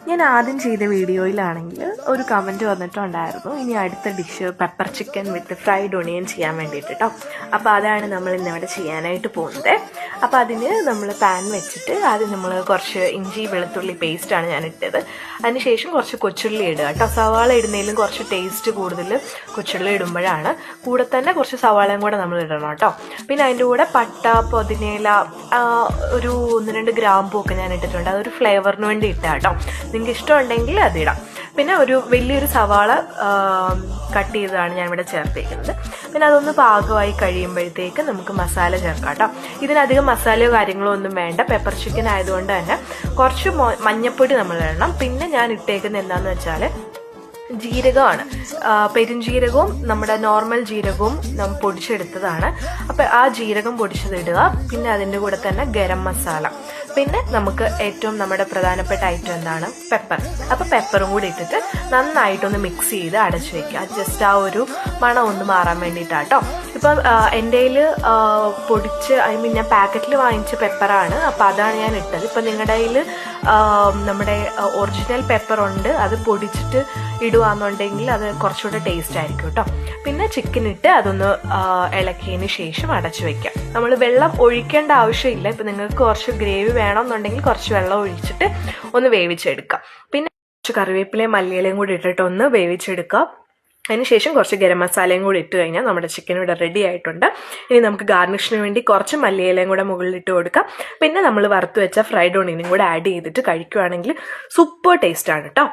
ഞാൻ ആദ്യം ചെയ്ത വീഡിയോയിലാണെങ്കിൽ ഒരു കമൻറ്റ് വന്നിട്ടുണ്ടായിരുന്നു, ഇനി അടുത്ത ഡിഷ് പെപ്പർ ചിക്കൻ വിത്ത് ഫ്രൈഡ് ഒണിയൻ ചെയ്യാൻ വേണ്ടിയിട്ട് കേട്ടോ. അപ്പോൾ അതാണ് നമ്മൾ ഇന്നിവിടെ ചെയ്യാനായിട്ട് പോകുന്നത്. അപ്പോൾ അതിന് നമ്മൾ പാൻ വെച്ചിട്ട് ആദ്യം നമ്മൾ കുറച്ച് ഇഞ്ചി വെളുത്തുള്ളി പേസ്റ്റാണ് ഞാൻ ഇട്ടത്. അതിനുശേഷം കുറച്ച് കൊച്ചുള്ളി ഇടുക കേട്ടോ. സവാള ഇടുന്നതിലും കുറച്ച് ടേസ്റ്റ് കൂടുതൽ കൊച്ചുള്ളി ഇടുമ്പോഴാണ്. കൂടെ തന്നെ കുറച്ച് സവാളയും കൂടെ നമ്മൾ ഇടണം കേട്ടോ. പിന്നെ അതിൻ്റെ കൂടെ പട്ട, പുതിനയില, ഒരു 1-2 ഗ്രാമ്പുമൊക്കെ ഞാൻ ഇട്ടിട്ടുണ്ട്. അതൊരു ഫ്ലേവറിന് വേണ്ടി ഇട്ടാൽ കേട്ടോ. നിങ്ങൾക്ക് ഇഷ്ടമുണ്ടെങ്കിൽ അതിടാം. പിന്നെ ഒരു വലിയൊരു സവാള കട്ട് ചെയ്തതാണ് ഞാൻ ഇവിടെ ചേർത്തേക്കുന്നത്. പിന്നെ അതൊന്ന് പാകമായി കഴിയുമ്പോഴത്തേക്ക് നമുക്ക് മസാല ചേർക്കാം കേട്ടോ. ഇതിനധികം മസാലയോ കാര്യങ്ങളോ ഒന്നും വേണ്ട. പെപ്പർ ചിക്കൻ ആയതുകൊണ്ട് തന്നെ കുറച്ച് മഞ്ഞൾപ്പൊടി നമ്മൾ ഇടണം. പിന്നെ ഞാൻ ഇട്ടേക്കുന്നത് എന്താണെന്ന് വെച്ചാൽ ജീരകമാണ്. പെരുംജീരകവും നമ്മുടെ നോർമൽ ജീരകവും നമ്മൾ പൊടിച്ചെടുത്തതാണ്. അപ്പോൾ ആ ജീരകം പൊടിച്ചതിടുക. പിന്നെ അതിൻ്റെ കൂടെ തന്നെ ഗരം മസാല. പിന്നെ നമുക്ക് ഏറ്റവും നമ്മുടെ പ്രധാനപ്പെട്ട ഐറ്റം എന്താണ്? പെപ്പർ. അപ്പോൾ പെപ്പറും കൂടി ഇട്ടിട്ട് നന്നായിട്ടൊന്ന് മിക്സ് ചെയ്ത് അടച്ചു വയ്ക്കുക. ജസ്റ്റ് ആ ഒരു മണം ഒന്ന് മാറാൻ വേണ്ടിയിട്ടാണ് കേട്ടോ. ഇപ്പം എൻ്റെ കയ്യിൽ പൊടിച്ച് ഞാൻ പാക്കറ്റിൽ വാങ്ങിച്ച പെപ്പറാണ്. അപ്പോൾ അതാണ് ഞാൻ ഇട്ടത്. ഇപ്പം നിങ്ങളുടെ കയ്യിൽ നമ്മുടെ ഒറിജിനൽ പെപ്പറുണ്ട്, അത് പൊടിച്ചിട്ട് ഇടുകയാണെന്നുണ്ടെങ്കിൽ അത് കുറച്ചുകൂടെ ടേസ്റ്റ് ആയിരിക്കും കേട്ടോ. പിന്നെ ചിക്കൻ ഇട്ട് അതൊന്ന് ഇളക്കിയതിന് ശേഷം അടച്ചു വയ്ക്കാം. നമ്മൾ വെള്ളം ഒഴിക്കേണ്ട ആവശ്യമില്ല. ഇപ്പം നിങ്ങൾക്ക് കുറച്ച് ഗ്രേവി വേണമെന്നുണ്ടെങ്കിൽ കുറച്ച് വെള്ളം ഒഴിച്ചിട്ട് ഒന്ന് വേവിച്ചെടുക്കാം. പിന്നെ കുറച്ച് കറിവേപ്പിലയും മല്ലിയിലയും കൂടി ഇട്ടിട്ട് ഒന്ന് വേവിച്ചെടുക്കാം. അതിനുശേഷം കുറച്ച് ഗരം മസാലയും കൂടി ഇട്ട് കഴിഞ്ഞാൽ നമ്മുടെ ചിക്കൻ ഇവിടെ റെഡി ആയിട്ടുണ്ട്. ഇനി നമുക്ക് ഗാർണിഷിന് വേണ്ടി കുറച്ച് മല്ലിയിലയും കൂടെ മുകളിൽ ഇട്ട് കൊടുക്കാം. പിന്നെ നമ്മൾ വറുത്ത് വെച്ച ഫ്രൈഡ് ഓണിയനും കൂടെ ആഡ് ചെയ്തിട്ട് കഴിക്കുകയാണെങ്കിൽ സൂപ്പർ ടേസ്റ്റാണ് കേട്ടോ.